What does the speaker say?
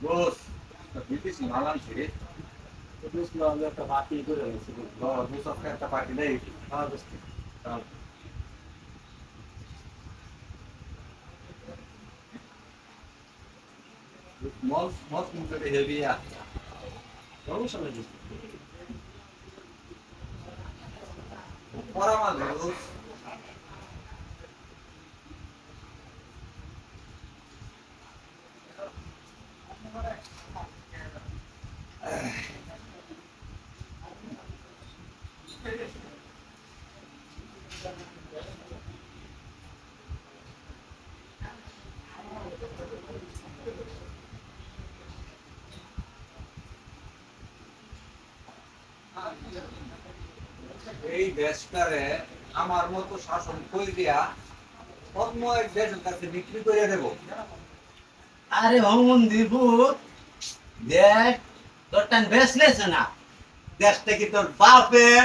বস British Malan ছেড়ে বুঝলো আমি একটা বাতি করে গেছি বস একটা পার্টি দেয় হ্যাঁ বুঝতে মস মস মুখে হেভি সমস্যা নেই পরা মাল বস এই দেশটারে আমার মতো শাসন করে দিয়া অন্য এক দেশের কাছে বিক্রি করে দেব আরে ভগবন্ধু দেখ তোর টান বেসলেছে না দেশটা কি তোর বাপের